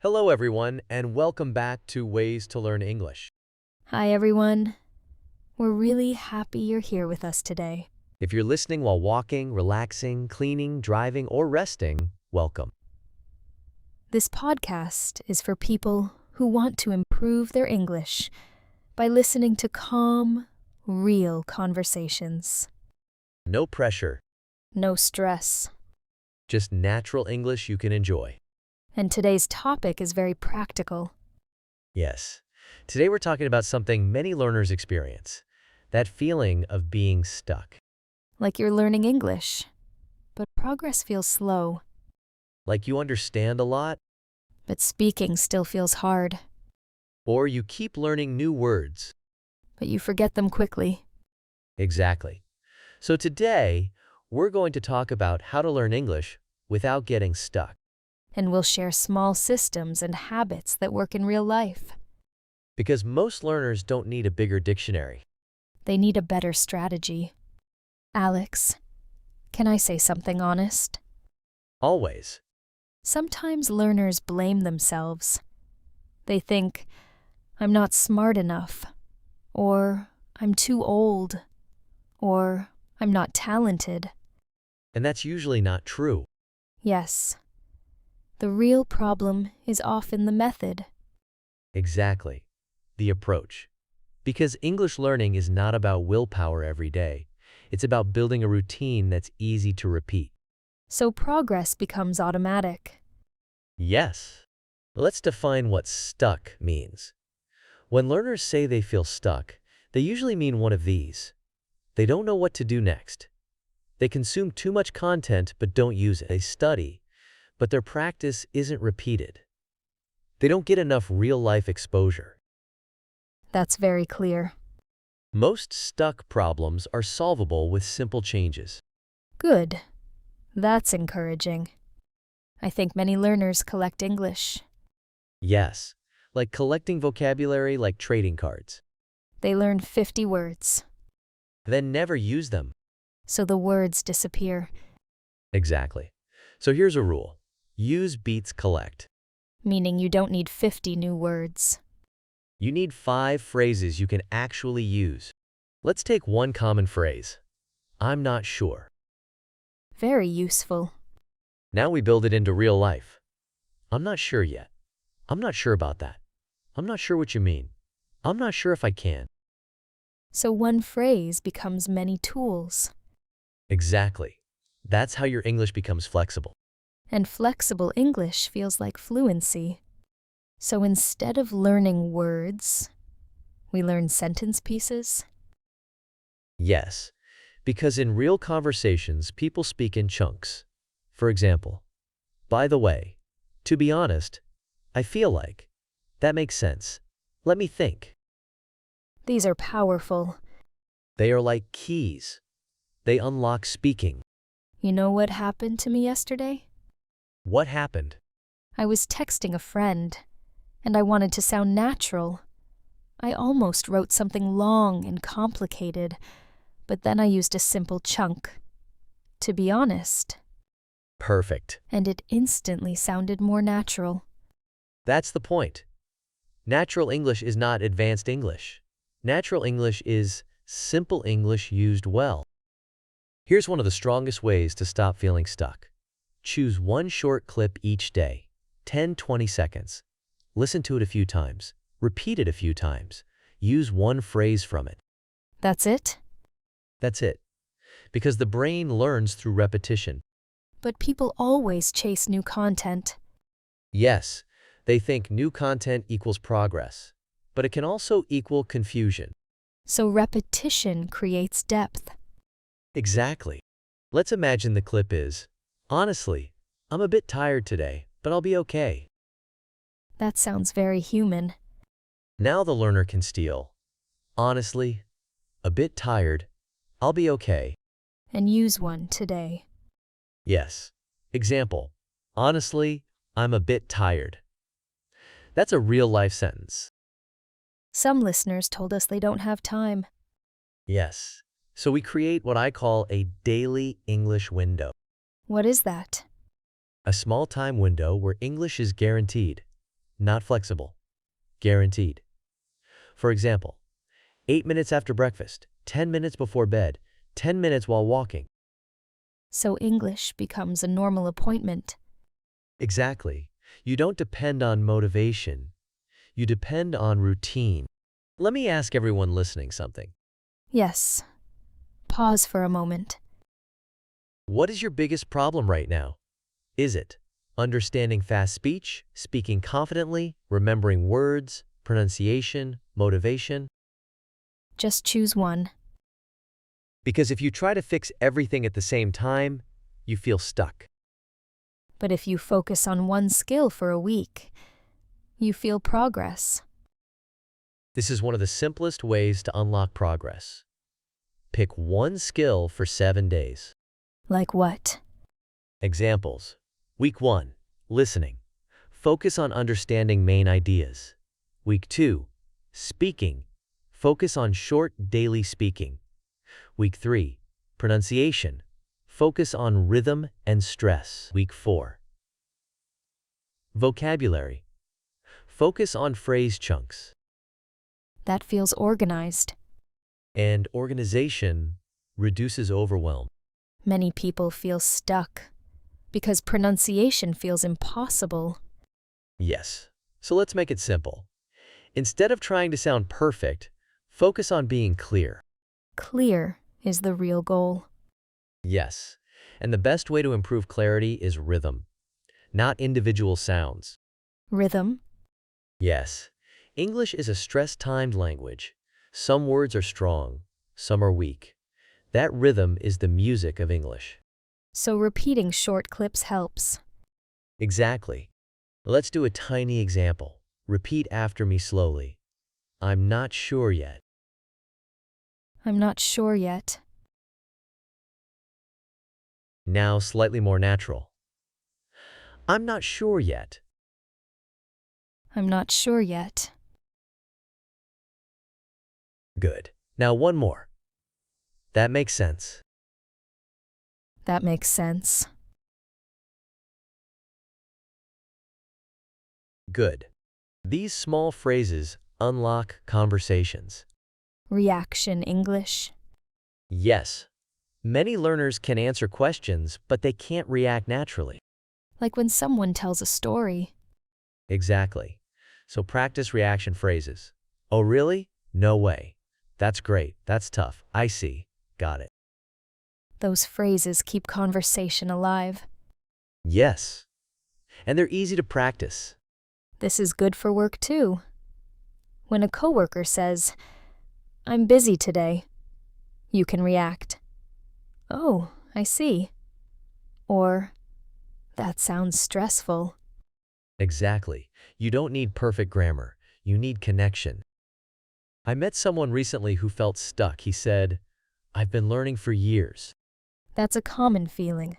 Hello, everyone, and welcome back to Ways to Learn English. Hi, everyone. We're really happy you're here with us today. If you're listening while walking, relaxing, cleaning, driving, or resting, welcome. This podcast is for people who want to improve their English by listening to calm, real conversations. No pressure, No stress. just natural English you can enjoy. And today's topic is very practical. Yes. Today we're talking about something many learners experience, that feeling of being stuck. Like you're learning English, but progress feels slow, Like you understand a lot, but speaking still feels hard, or you keep learning new words. but you forget them quickly. Exactly. So today, we're going to talk about how to learn English without getting stuck. And we'll share small systems and habits that work in real life. Because most learners don't need a bigger dictionary. They need a better strategy. Alex, can I say something honest? Always. Sometimes learners blame themselves. They think, I'm not smart enough, or I'm too old, or I'm not talented. And that's usually not true. Yes, the real problem is often the method. Exactly. The approach. Because English learning is not about willpower every day. It's about building a routine that's easy to repeat. So progress becomes automatic. Yes. Let's define what stuck means. When learners say they feel stuck, they usually mean one of these. They don't know what to do next. They consume too much content but don't use it. They study, but their practice isn't repeated. They don't get enough real-life exposure. That's very clear. Most stuck problems are solvable with simple changes. Good. That's encouraging. I think many learners collect English. Yes, like collecting vocabulary like trading cards. They learn 50 words, Then never use them. so the words disappear, Exactly. So here's a rule. Use beats collect. meaning you don't need 50 new words. You need 5 phrases you can actually use. Let's take one common phrase. I'm not sure. Very useful. Now we build it into real life. I'm not sure yet. I'm not sure about that. I'm not sure what you mean. I'm not sure if I can. So one phrase becomes many tools. Exactly. That's how your English becomes flexible. And flexible English feels like fluency. So instead of learning words, we learn sentence pieces. Yes, because in real conversations, people speak in chunks. For example, by the way, to be honest, I feel like. That makes sense. Let me think. These are powerful. They are like keys. They unlock speaking. You know what happened to me yesterday? What happened? I was texting a friend, and I wanted to sound natural. I almost wrote something long and complicated, but then I used a simple chunk. To be honest. Perfect. And it instantly sounded more natural. That's the point. Natural English is not advanced English. Natural English is simple English used well. Here's one of the strongest ways to stop feeling stuck. Choose one short clip each day, 10-20 seconds. Listen to it a few times. Repeat it a few times. Use one phrase from it. That's it? That's it. Because the brain learns through repetition. But people always chase new content. Yes, they think new content equals progress, but it can also equal confusion. So repetition creates depth. Exactly. Let's imagine the clip is, honestly, I'm a bit tired today, but I'll be okay. That sounds very human. Now the learner can steal, honestly, a bit tired, I'll be okay. And use one today. Yes. Example, honestly, I'm a bit tired. That's a real-life sentence. Some listeners told us they don't have time. Yes. So we create what I call a daily English window. What is that? A small time window where English is guaranteed. not flexible. Guaranteed. For example, 8 minutes after breakfast, 10 minutes before bed, 10 minutes while walking. So English becomes a normal appointment. Exactly. You don't depend on motivation. You depend on routine. Let me ask everyone listening something. Yes. Pause for a moment. What is your biggest problem right now? Is it understanding fast speech, speaking confidently, remembering words, pronunciation, motivation? Just choose one. Because if you try to fix everything at the same time, you feel stuck. But if you focus on one skill for a week, you feel progress. This is one of the simplest ways to unlock progress. Pick one skill for 7 days. Like what? Examples. Week 1, listening. Focus on understanding main ideas. Week 2, speaking. Focus on short daily speaking. Week 3, pronunciation. Focus on rhythm and stress. Week 4, vocabulary. Focus on phrase chunks. That feels organized. And organization reduces overwhelm. Many people feel stuck because pronunciation feels impossible. Yes. So let's make it simple. Instead of trying to sound perfect, focus on being clear. Clear is the real goal. Yes. And the best way to improve clarity is rhythm, not individual sounds. Rhythm? Yes. English is a stress-timed language. Some words are strong, some are weak. That rhythm is the music of English. So repeating short clips helps. Exactly. Let's do a tiny example. Repeat after me slowly. I'm not sure yet. I'm not sure yet. Now slightly more natural. I'm not sure yet. I'm not sure yet. Good. Now one more. That makes sense. That makes sense. Good. These small phrases unlock conversations. Reaction English. Yes. Many learners can answer questions, but they can't react naturally. Like when someone tells a story. Exactly. So practice reaction phrases. Oh, really? No way. That's great. That's tough. I see. Got it. Those phrases keep conversation alive. Yes. And they're easy to practice. This is good for work too. When a coworker says, "I'm busy today," you can react, "Oh, I see." Or, "That sounds stressful." Exactly. You don't need perfect grammar. You need connection. I met someone recently who felt stuck. He said, I've been learning for years. That's a common feeling.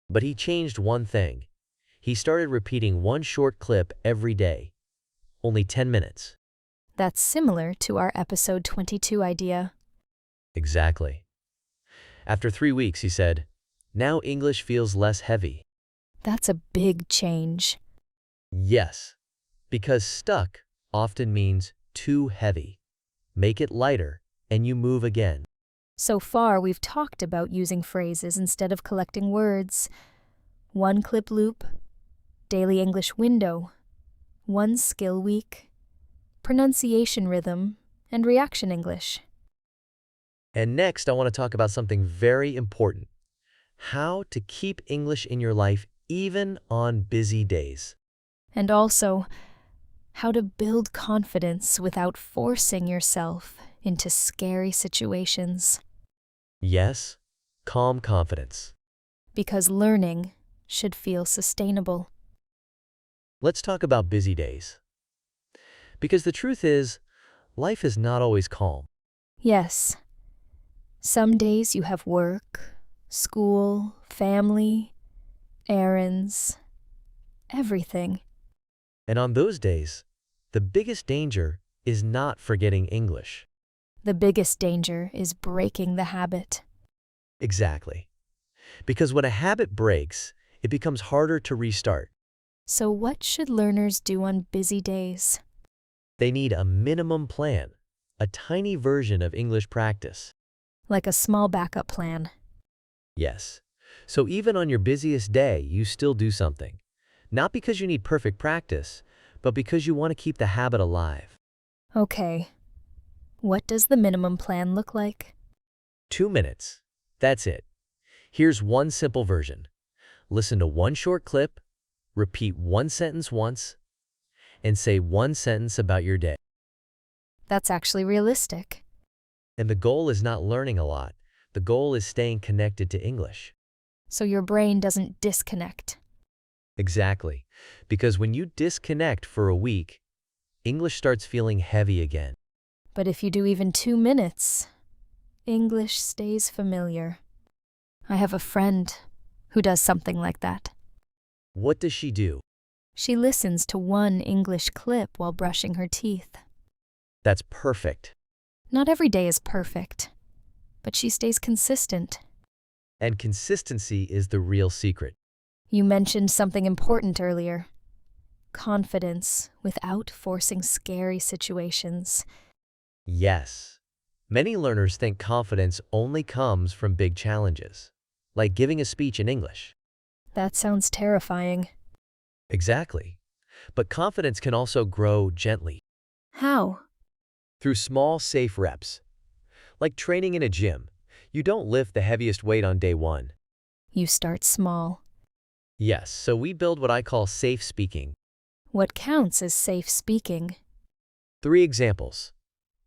But he changed one thing. He started repeating one short clip every day. Only 10 minutes. That's similar to our episode 22 idea. Exactly. After 3 weeks, he said, now English feels less heavy. That's a big change. Yes, because stuck often means too heavy. Make it lighter, and you move again. So far, we've talked about using phrases instead of collecting words. One clip loop, daily English window, one skill week, pronunciation rhythm, and reaction English. And next, I want to talk about something very important. How to keep English in your life even on busy days. And also, how to build confidence without forcing yourself into scary situations. Yes, calm confidence. Because learning should feel sustainable. Let's talk about busy days. Because the truth is, life is not always calm. Yes, some days you have work, school, family, errands, everything. And on those days, the biggest danger is not forgetting English. The biggest danger is breaking the habit. Exactly. Because when a habit breaks, it becomes harder to restart. So, what should learners do on busy days? They need a minimum plan, a tiny version of English practice. Like a small backup plan. Yes. So even on your busiest day, you still do something. Not because you need perfect practice, but because you want to keep the habit alive. Okay. What does the minimum plan look like? 2 minutes. That's it. Here's one simple version. Listen to one short clip, repeat one sentence once, and say one sentence about your day. That's actually realistic. And the goal is not learning a lot. The goal is staying connected to English. So your brain doesn't disconnect. Exactly. Because when you disconnect for a week, English starts feeling heavy again. But if you do even 2 minutes, English stays familiar. I have a friend who does something like that. What does she do? She listens to one English clip while brushing her teeth. That's perfect. Not every day is perfect, but she stays consistent. And consistency is the real secret. You mentioned something important earlier. Confidence without forcing scary situations. Yes. Many learners think confidence only comes from big challenges, like giving a speech in English. That sounds terrifying. Exactly. But confidence can also grow gently, How? through small, safe reps. Like training in a gym, you don't lift the heaviest weight on day one. You start small. Yes, so we build what I call safe speaking. What counts as safe speaking? 3 examples.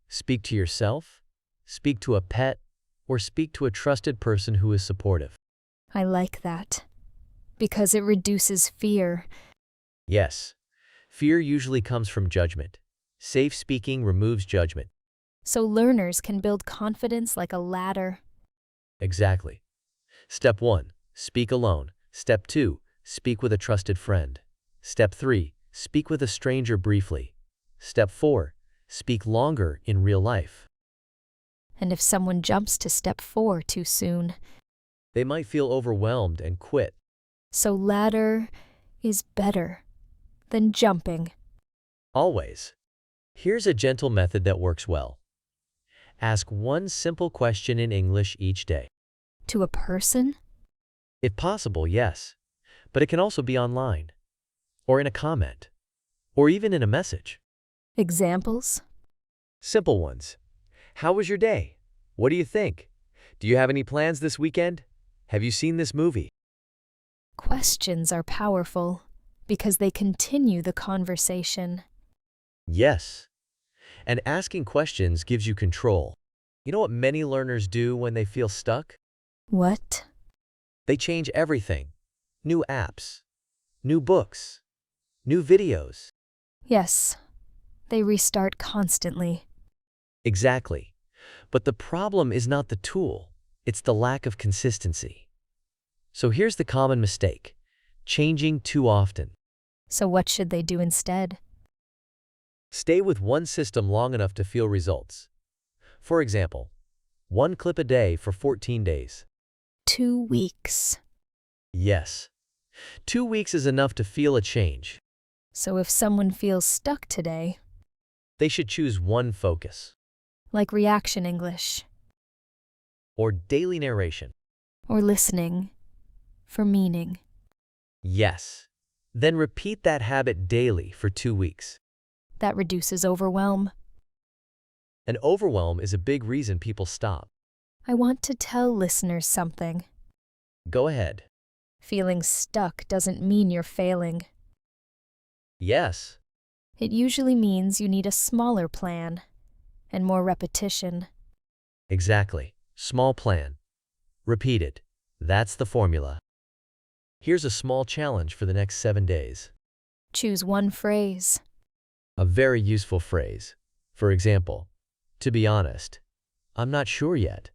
Speak to yourself, speak to a pet, or speak to a trusted person who is supportive. I like that. Because it reduces fear. Yes, fear usually comes from judgment. Safe speaking removes judgment. So learners can build confidence like a ladder. Exactly. Step 1, speak alone. Step 2, speak with a trusted friend. Step 3, speak with a stranger briefly. Step 4, speak longer in real life. And if someone jumps to step 4 too soon, They might feel overwhelmed and quit. so ladder is better than jumping. Always. Here's a gentle method that works well. Ask one simple question in English each day. To a person? If possible, yes. But it can also be online, or in a comment, or even in a message. Examples? Simple ones. How was your day? What do you think? Do you have any plans this weekend? Have you seen this movie? Questions are powerful because they continue the conversation. Yes. And asking questions gives you control. You know what many learners do when they feel stuck? What? They change everything. New apps, new books, new videos. Yes, they restart constantly. Exactly. But the problem is not the tool, it's the lack of consistency. So here's the common mistake: changing too often. So what should they do instead? Stay with one system long enough to feel results. For example, 1 clip a day for 14 days. 2 weeks. Yes. 2 weeks is enough to feel a change. So if someone feels stuck today, They should choose one focus, like reaction English or daily narration. or listening for meaning, Yes. Then repeat that habit daily for 2 weeks. that reduces overwhelm. And overwhelm is a big reason people stop. I want to tell listeners something. Go ahead. Feeling stuck doesn't mean you're failing. Yes. It usually means you need a smaller plan and more repetition. Exactly. Small plan. Repeat it. That's the formula. Here's a small challenge for the next 7 days. Choose one phrase. A very useful phrase. For example, to be honest, I'm not sure yet.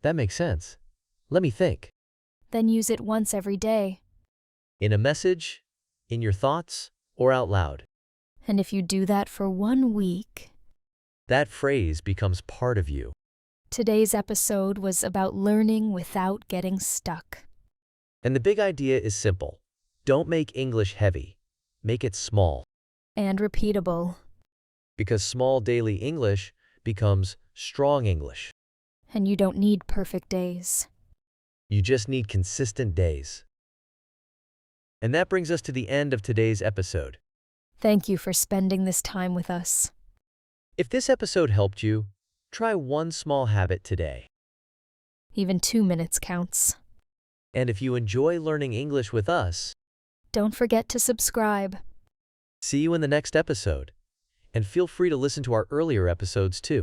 That makes sense. Let me think. Then use it once every day. In a message, in your thoughts, or out loud. And if you do that for 1 week. That phrase becomes part of you. Today's episode was about learning without getting stuck. And the big idea is simple. Don't make English heavy. Make it small, And repeatable. because small daily English becomes strong English. And you don't need perfect days. You just need consistent days. And that brings us to the end of today's episode. Thank you for spending this time with us. If this episode helped you, try one small habit today. Even 2 minutes counts. And if you enjoy learning English with us, Don't forget to subscribe. see you in the next episode. And feel free to listen to our earlier episodes too.